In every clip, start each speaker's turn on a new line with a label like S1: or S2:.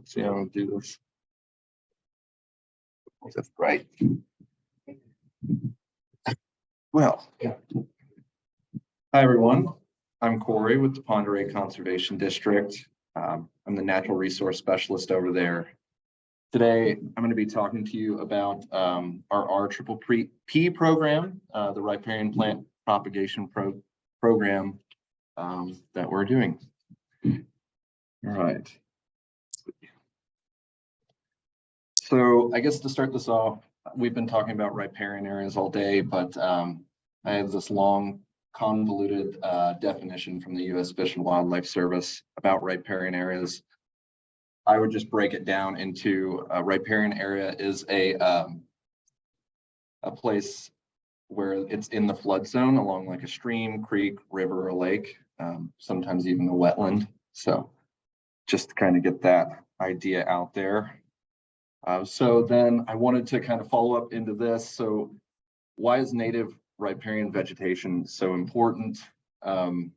S1: see how I'm gonna do this. That's right. Well, hi everyone. I'm Corey with the Ponderay Conservation District. I'm the natural resource specialist over there. Today, I'm going to be talking to you about our RPP program, the Riparian Plant Propagation Program that we're doing. All right. So I guess to start this off, we've been talking about riparian areas all day, but I have this long convoluted definition from the U.S. Fish and Wildlife Service about riparian areas. I would just break it down into a riparian area is a place where it's in the flood zone along like a stream, creek, river, or lake, sometimes even a wetland. So just to kind of get that idea out there. So then I wanted to kind of follow up into this. So why is native riparian vegetation so important? And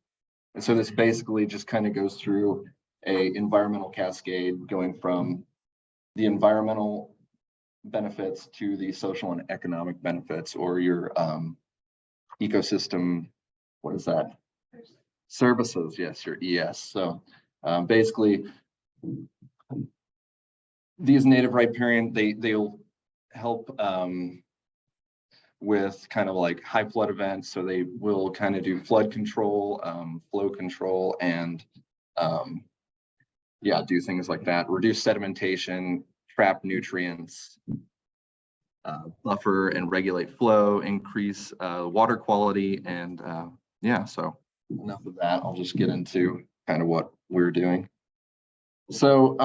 S1: so this basically just kind of goes through a environmental cascade going from the environmental benefits to the social and economic benefits, or your ecosystem, what is that? Services, yes, your ES. So basically, these native riparian, they'll help with kind of like high flood events. So they will kind of do flood control, flow control, and yeah, do things like that. Reduce sedimentation, trap nutrients, buffer and regulate flow, increase water quality, and yeah, so enough of that. I'll just get into kind of what we're doing. So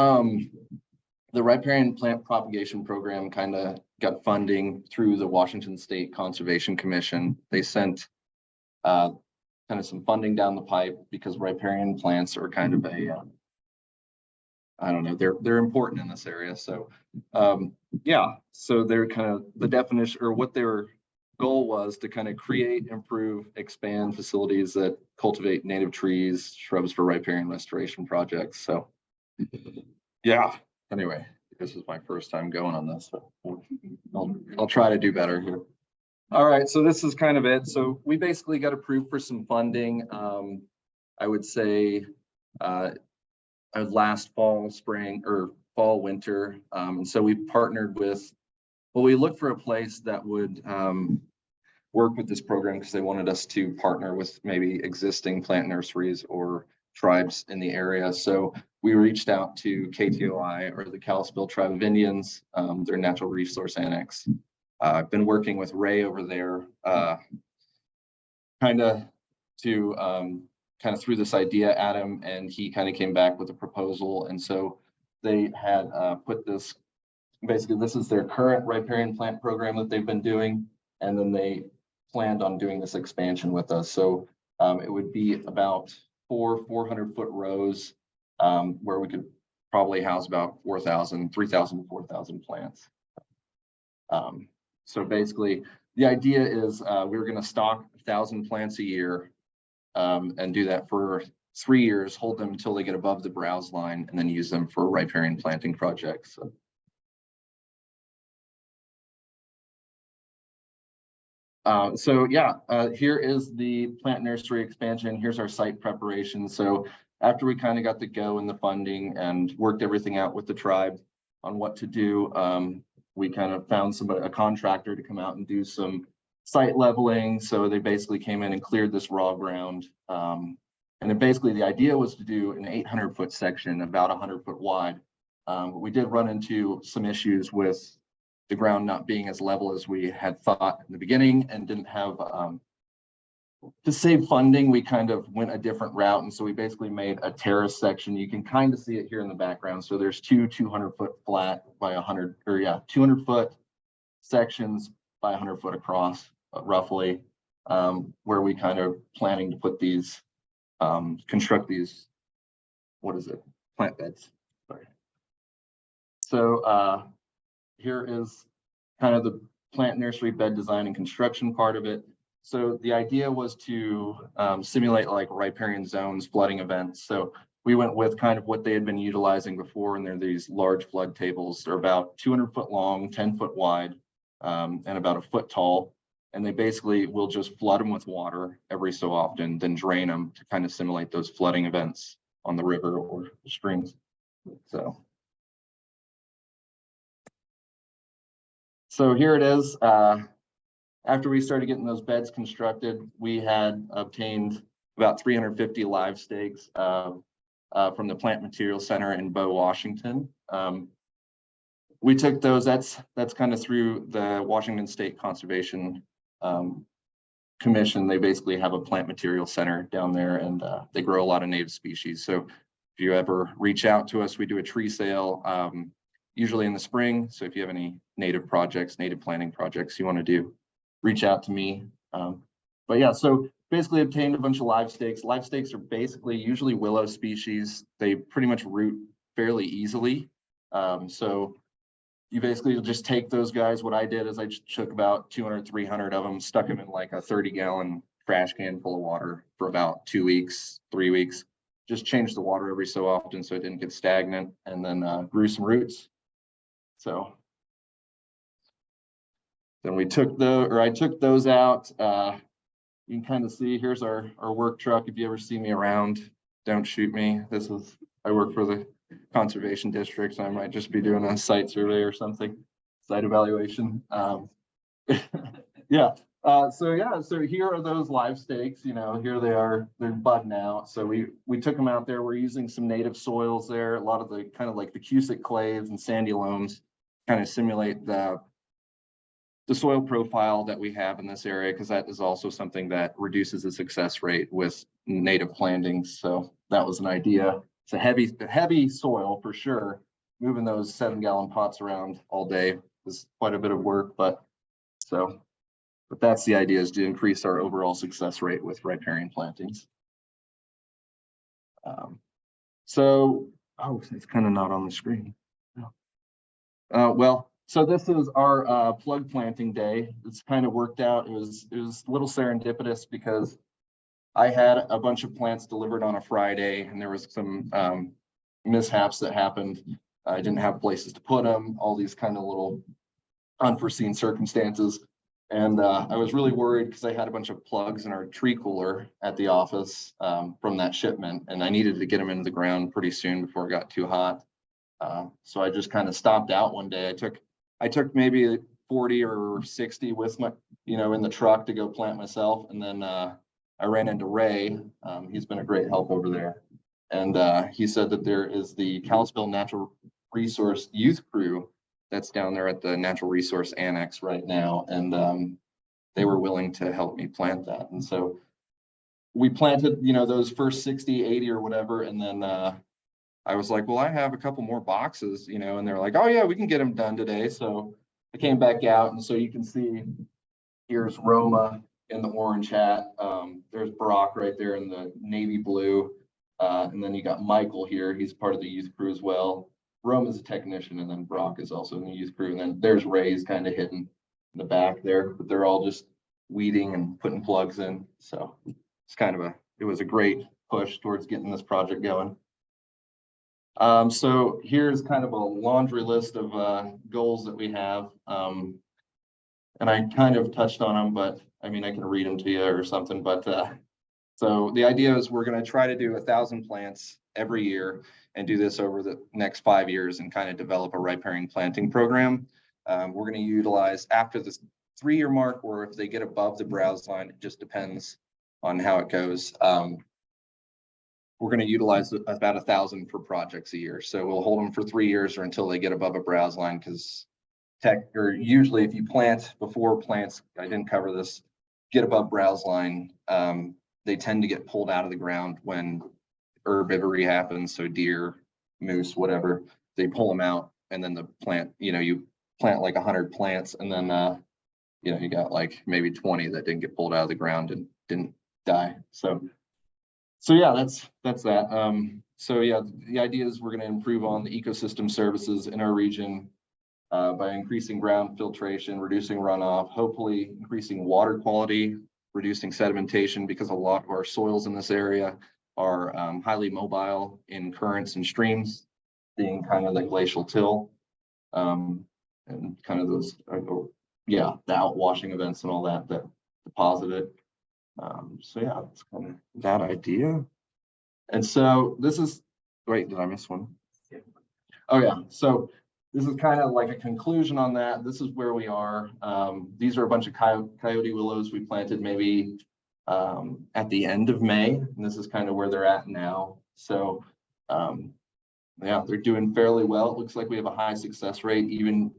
S1: the Riparian Plant Propagation Program kind of got funding through the Washington State Conservation Commission. They sent kind of some funding down the pipe because riparian plants are kind of a I don't know, they're important in this area. So yeah, so they're kind of the definition, or what their goal was, to kind of create, improve, expand facilities that cultivate native trees, shrubs for riparian restoration projects. So yeah, anyway, this is my first time going on this, so I'll try to do better here. All right, so this is kind of it. So we basically got approved for some funding. I would say last fall, spring, or fall, winter. And so we partnered with, well, we looked for a place that would work with this program because they wanted us to partner with maybe existing plant nurseries or tribes in the area. So we reached out to KTOI, or the Kalispel Tribe of Indians, their natural resource annex. I've been working with Ray over there, kind of threw this idea at him, and he kind of came back with a proposal. And so they had put this, basically this is their current riparian plant program that they've been doing, and then they planned on doing this expansion with us. So it would be about 400-foot rows where we could probably house about 3,000 to 4,000 plants. So basically the idea is we're going to stock 1,000 plants a year, and do that for 3 years, hold them until they get above the browse line, and then use them for riparian planting projects. So yeah, here is the plant nursery expansion. Here's our site preparation. So after we kind of got the go and the funding and worked everything out with the tribe on what to do, we kind of found a contractor to come out and do some site leveling. So they basically came in and cleared this raw ground. And then basically the idea was to do an 800-foot section, about 100-foot wide. But we did run into some issues with the ground not being as level as we had thought in the beginning, and didn't have, to save funding, we kind of went a different route. And so we basically made a terrace section. You can kind of see it here in the background. So there's two 200-foot flat by 200-foot sections by 100-foot across, roughly, where we kind of planning to put these, construct these, plant beds. Sorry. So here is kind of the plant nursery bed design and construction part of it. So the idea was to simulate like riparian zones, flooding events. So we went with kind of what they had been utilizing before, and they're these large flood tables. They're about 200-foot long, 10-foot wide, and about a foot tall. And they basically will just flood them with water every so often, then drain them to kind of simulate those flooding events on the river or streams. So here it is. After we started getting those beds constructed, we had obtained about 350 live stakes from the Plant Material Center in Bow, Washington. We took those, that's kind of through the Washington State Conservation Commission. They basically have a plant material center down there, and they grow a lot of native species. So if you ever reach out to us, we do a tree sale, usually in the spring. So if you have any native projects, native planting projects you want to do, reach out to me. But yeah, so basically obtained a bunch of live stakes. Live stakes are basically usually willow species. They pretty much root fairly easily. So you basically just take those guys. What I did is I just took about 200, 300 of them, stuck them in like a 30-gallon trash can full of water for about 2 weeks, 3 weeks. Just changed the water every so often so it didn't get stagnant, and then grew some roots. So then I took those out. You can kind of see, here's our work truck. If you ever see me around, don't shoot me. I work for the conservation district, so I might just be doing a site survey or something, site evaluation. Yeah. So here are those live stakes. Here they are. They're budding out. So we took them out there. We're using some native soils there. A lot of the kind of like the Cusick clays and sandy loams kind of simulate the soil profile that we have in this area, because that is also something that reduces the success rate with native plantings. So that was an idea. It's a heavy soil for sure. Moving those 7-gallon pots around all day is quite a bit of work, but that's the idea, is to increase our overall success rate with riparian plantings. It's kind of not on the screen. So this is our plug planting day. It's kind of worked out. It was a little serendipitous because I had a bunch of plants delivered on a Friday, and there was some mishaps that happened. I didn't have places to put them, all these kind of little unforeseen circumstances. And I was really worried because I had a bunch of plugs in our tree cooler at the office from that shipment, and I needed to get them into the ground pretty soon before it got too hot. So I just kind of stopped out one day. I took maybe 40 or 60 with my, in the truck to go plant myself. And then I ran into Ray. He's been a great help over there. And he said that there is the Kalispell Natural Resource Youth Crew that's down there at the Natural Resource Annex right now. And they were willing to help me plant that. And so we planted, those first 60, 80 or whatever. And then I was like, well, I have a couple more boxes, and they're like, oh yeah, we can get them done today. So I came back out, and so you can see here's Roma in the orange hat. There's Brock right there in the navy blue. And then you got Michael here. He's part of the youth crew as well. Roma's a technician, and then Brock is also in the youth crew. And then there's Ray's kind of hidden in the back there, but they're all just weeding and putting plugs in. So it's it was a great push towards getting this project going. So here's kind of a laundry list of goals that we have. And I kind of touched on them, but I mean, I can read them to you or something. But so the idea is we're going to try to do 1,000 plants every year and do this over the next 5 years and kind of develop a riparian planting program. We're going to utilize after this 3-year mark, or if they get above the browse line, it just depends on how it goes. We're going to utilize about 1,000 for projects a year. So we'll hold them for 3 years or until they get above a browse line, because usually if you plant before plants, I didn't cover this, get above browse line, they tend to get pulled out of the ground when herbivory happens. So deer, moose, whatever, they pull them out, and then the plant, you plant like 100 plants, and then you got like maybe 20 that didn't get pulled out of the ground and didn't die. So yeah, that's that. So yeah, the idea is we're going to improve on the ecosystem services in our region by increasing ground filtration, reducing runoff, hopefully increasing water quality, reducing sedimentation, because a lot of our soils in this area are highly mobile in currents and streams, being kind of the glacial till, and kind of those, yeah, the outwashing events and all that that deposit it. So yeah, it's kind of that idea. And so this is, wait, did I miss one? Oh yeah, so this is kind of like a conclusion on that. This is where we are. These are a bunch of coyote willows we planted maybe at the end of May, and this is kind of where they're at now. So yeah, they're doing fairly well. It looks like we have a high success rate, even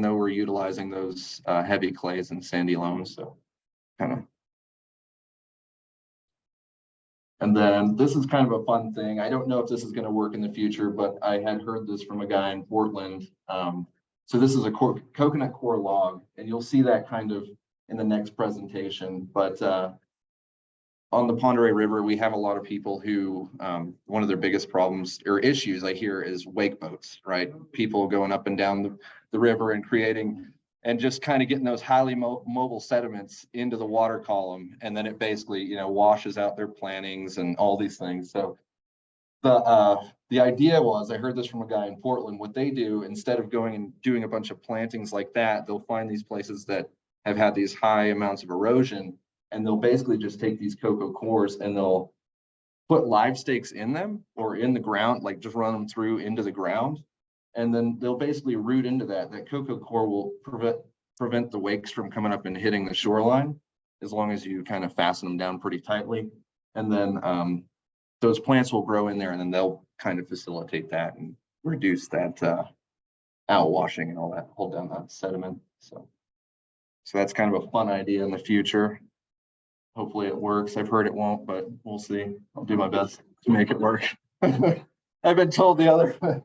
S1: though we're utilizing those heavy clays and sandy loams. So kind of. And then this is kind of a fun thing. I don't know if this is going to work in the future, but I had heard this from a guy in Portland. So this is a coconut core log, and you'll see that kind of in the next presentation. But on the Ponderay River, we have a lot of people who, one of their biggest problems or issues I hear is wake boats, right? People going up and down the river and creating, and just kind of getting those highly mobile sediments into the water column. And then it basically, you know, washes out their plantings and all these things. So the idea was, I heard this from a guy in Portland, what they do, instead of going and doing a bunch of plantings like that, they'll find these places that have had these high amounts of erosion, and they'll basically just take these cocoa cores and they'll put live stakes in them or in the ground, like just run them through into the ground. And then they'll basically root into that. That cocoa core will prevent the wakes from coming up and hitting the shoreline, as long as you kind of fasten them down pretty tightly. And then those plants will grow in there, and then they'll kind of facilitate that and reduce that outwashing and all that, hold down that sediment. So that's kind of a fun idea in the future. Hopefully it works. I've heard it won't, but we'll see. I'll do my best to make it work. I've been told the other.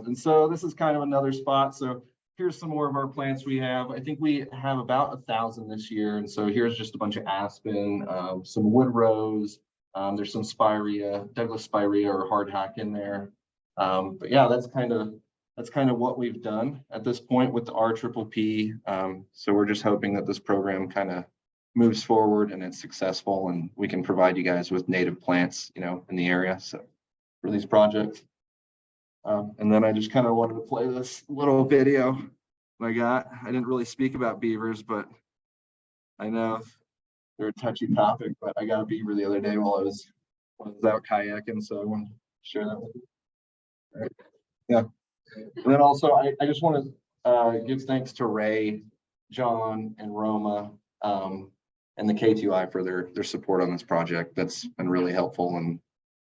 S1: And so this is kind of another spot. So here's some more of our plants we have. I think we have about 1,000 this year. And so here's just a bunch of aspen, some wood rose. There's some spirea, Douglas spirea or hardhack in there. But yeah, that's kind of what we've done at this point with the RPPP. So we're just hoping that this program kind of moves forward and it's successful, and we can provide you guys with native plants, you know, in the area. So for these projects. And then I just kind of wanted to play this little video I got. I didn't really speak about beavers, but I know they're a touchy topic, but I got a beaver the other day while I was out kayaking, so I wanted to share that with you. All right. Yeah. And then also, I just want to give thanks to Ray, John, and Roma, and the K2I for their support on this project. That's been really helpful and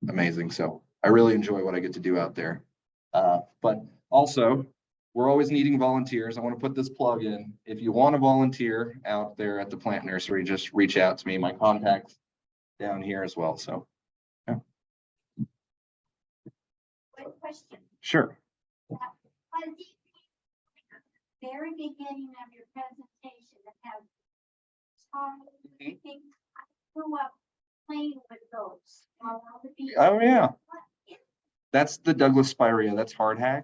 S1: amazing. So I really enjoy what I get to do out there. But also, we're always needing volunteers. I want to put this plug in. If you want to volunteer out there at the plant nursery, just reach out to me. My contact's down here as well. So, yeah.
S2: One question.
S1: Sure.
S2: On the very beginning of your presentation, that have I think I grew up playing with those.
S1: Oh yeah. That's the Douglas spirea. That's hardhack.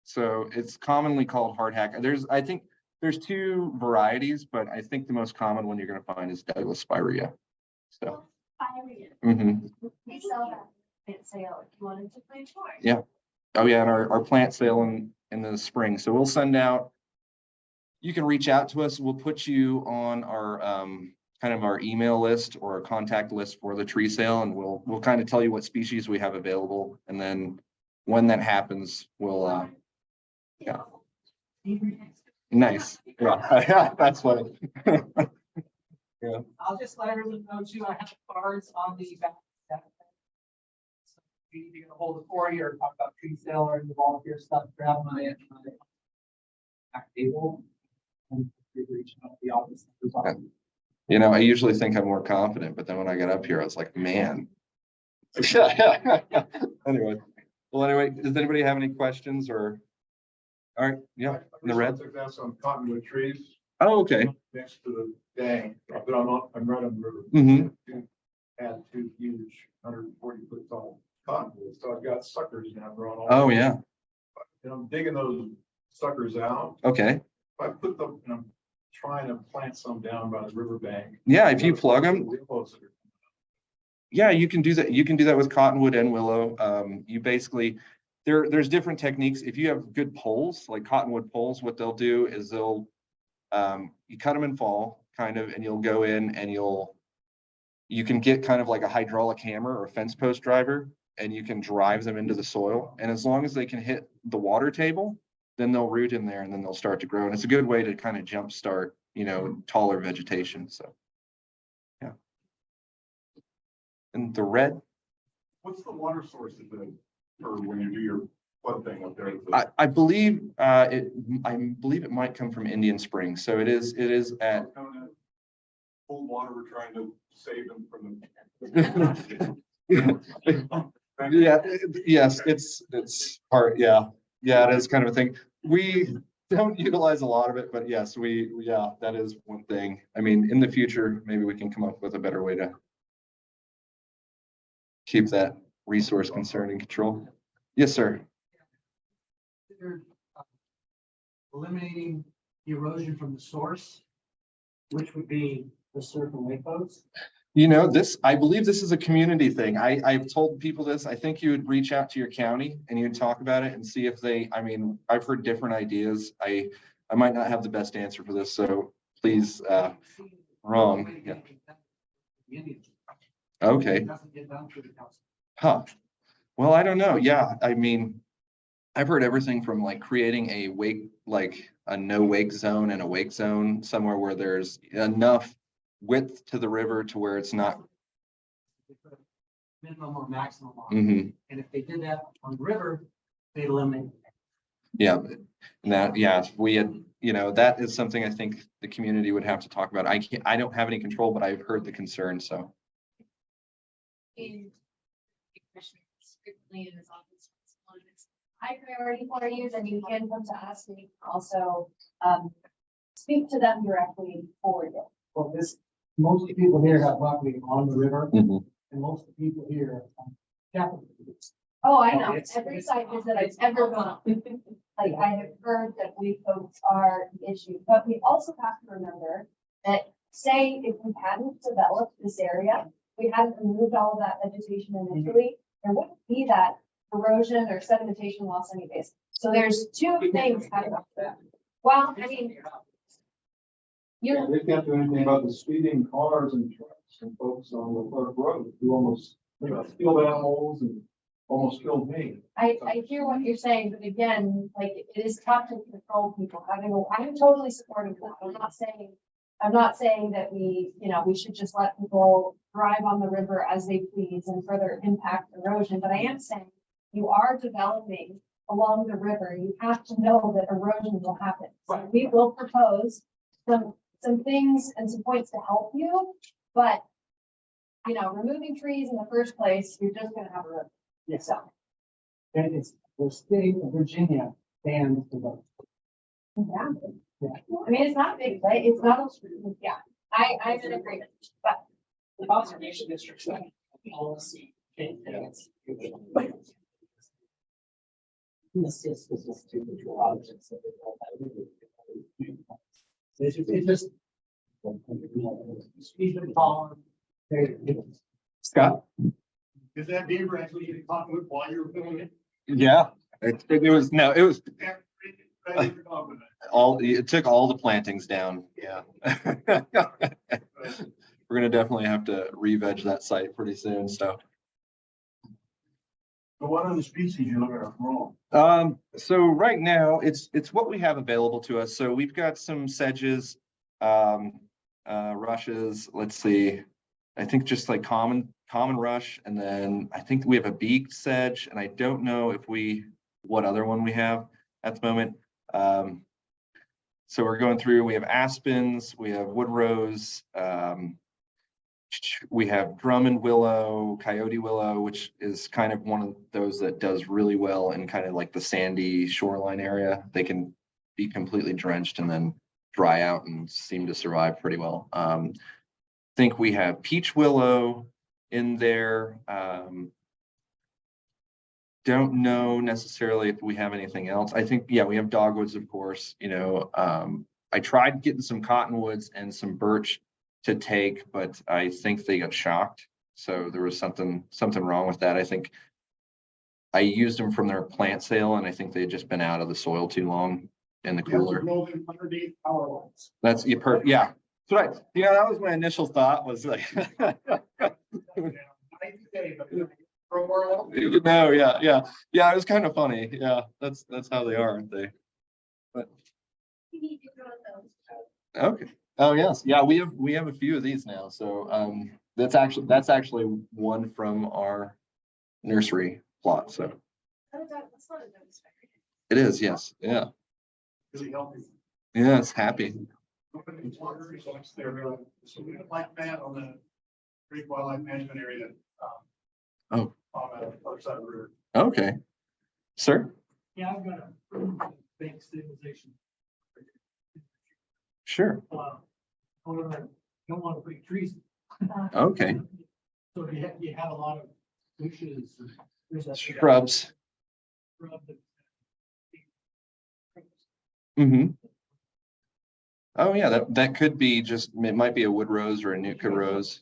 S1: So it's commonly called hardhack. I think there's two varieties, but I think the most common one you're going to find is Douglas spirea. So.
S2: They sell that plant sale if you wanted to play tours.
S1: Yeah. Oh yeah, and our plant sale in the spring. So we'll send out. You can reach out to us. We'll put you on our kind of our email list or a contact list for the tree sale, and we'll kind of tell you what species we have available, and then when that happens, we'll yeah. Nice. Yeah, that's funny. Yeah.
S3: I'll just let everyone know too, I have cards on the back. So if you're gonna hold a party or talk about tree sale or any volunteer stuff, grab my back table and reach out to the office.
S1: You know, I usually think I'm more confident, but then when I got up here, I was like, man. Anyway, does anybody have any questions or? All right, yeah, in the red.
S4: That's on cottonwood trees.
S1: Oh, okay.
S4: Next to the dam, but I'm right on the river.
S1: Mm-hmm.
S4: Had two huge 140-foot tall cottonwoods, so I've got suckers now growing all.
S1: Oh yeah.
S4: And I'm digging those suckers out.
S1: Okay.
S4: If I put them, and I'm trying to plant some down by the riverbank.
S1: Yeah, if you plug them. Yeah, you can do that. You can do that with cottonwood and willow. You basically, there's different techniques. If you have good poles, like cottonwood poles, what they'll do is you cut them in fall, kind of, and you'll go in and you can get kind of like a hydraulic hammer or a fence post driver, and you can drive them into the soil. And as long as they can hit the water table, then they'll root in there and then they'll start to grow. And it's a good way to kind of jumpstart, taller vegetation. So, yeah. And the red,
S4: What's the water source of the, or when you do your flood thing up there?
S1: I believe it might come from Indian Springs. So it is at
S4: Cold water, we're trying to save them from
S1: yeah, yes, it's hard. Yeah, it is kind of a thing. We don't utilize a lot of it, but yes, yeah, that is one thing. I mean, in the future, maybe we can come up with a better way to keep that resource concern in control. Yes, sir.
S5: Considered eliminating erosion from the source, which would be the circle lake boats.
S1: I believe this is a community thing. I've told people this. I think you would reach out to your county and you'd talk about it and see if I've heard different ideas. I might not have the best answer for this, so please, wrong. Yeah. Okay.
S5: It doesn't get done through the council.
S1: Huh. Well, I don't know. Yeah, I've heard everything from like creating a no wake zone and a wake zone somewhere where there's enough width to the river to where it's not.
S5: Minimum or maximum on.
S1: Mhm.
S5: And if they did that on the river, they'd eliminate.
S1: Yeah, and if we had, that is something I think the community would have to talk about. I don't have any control, but I've heard the concern, so.
S2: High priority for you, then you can come to us and you can also, speak to them directly for you.
S5: Well, most people here have property on the river,
S1: Mhm.
S5: and most of the people here. Capital.
S2: Oh, I know,
S5: It's-
S2: every site visit I've ever gone, like, I have heard that we folks are the issue, but we also have to remember that, say, if we hadn't developed this area, we hadn't removed all of that vegetation initially, there wouldn't be that erosion or sedimentation loss anyways. So there's two things happening. Well, I mean,
S4: Yeah,
S2: you,
S4: they can't do anything about the speeding cars and trucks and folks on the Clark Road who almost, killed animals and almost killed me.
S2: I hear what you're saying, but again, like, it is tough to control people I'm totally supportive of that. I'm not saying that we should just let people drive on the river as they please and further impact erosion, but I am saying you are developing along the river. You have to know that erosion will happen. So we will propose some things and some points to help you, but removing trees in the first place, you're just gonna have a river.
S5: Yes.
S2: So.
S5: And it's the state of Virginia bans the vote.
S2: Yeah.
S5: Yeah.
S2: I mean, it's not big, right? It's not, yeah, I'm in agreement, but
S5: The conservation districts, like, policy. This is to control objects. It's just. Speed and power.
S1: Scott?
S4: Is that neighbor actually getting caught with while you were filming it?
S1: Yeah, it was it took all the plantings down. Yeah. We're gonna definitely have to re-veg that site pretty soon, so.
S4: So what are the species you're looking at wrong?
S1: So right now it's what we have available to us. So we've got some sedges, rushes, let's see. I think just like common rush, and then I think we have a beaked sedge, and I don't know what other one we have at the moment. So we're going through, we have aspens, we have wood rose, we have Drummond willow, coyote willow, which is kind of one of those that does really well in kind of like the sandy shoreline area. They can be completely drenched and then dry out and seem to survive pretty well. I think we have peach willow in there. Don't know necessarily if we have anything else. I think, yeah, we have dogwoods, of course. I tried getting some cottonwoods and some birch to take, but I think they got shocked. So there was something wrong with that. I think I used them from their plant sale, and I think they had just been out of the soil too long in the cooler.
S5: Underneath power lines.
S1: That's yeah. That's right. Yeah, that was my initial thought was like, no, yeah. It was kind of funny. Yeah, that's how they are, aren't they? But okay. Oh, yes. Yeah, we have a few of these now. So that's actually one from our nursery plot. So it is, yes. Yeah.
S5: Really healthy.
S1: Yeah, it's happy.
S5: So we have like that on the Greek Wildlife Management area that,
S1: Oh,
S5: on the other side of the river.
S1: okay. Sir?
S5: Yeah, I've got a bank stabilization.
S1: Sure.
S5: However, I don't want to put trees.
S1: Okay.
S5: So you have a lot of bushes. There's that
S1: Shrubs.
S5: shrub that-
S1: Mm-hmm. Oh, yeah, that could be just, it might be a wood rose or a Nootka rose.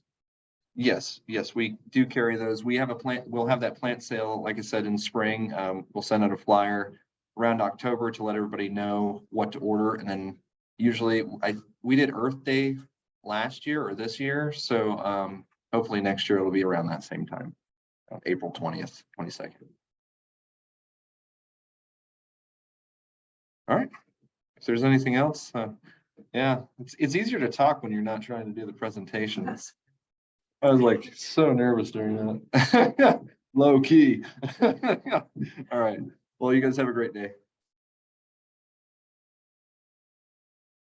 S1: Yes, we do carry those. We have we'll have that plant sale, like I said, in spring. We'll send out a flyer around October to let everybody know what to order. And then usually we did Earth Day last year or this year. So hopefully next year it'll be around that same time, April 20th, 22nd. All right. If there's anything else, yeah, it's easier to talk when you're not trying to do the presentation. I was like so nervous during that. Low key. All right. Well, you guys have a great day.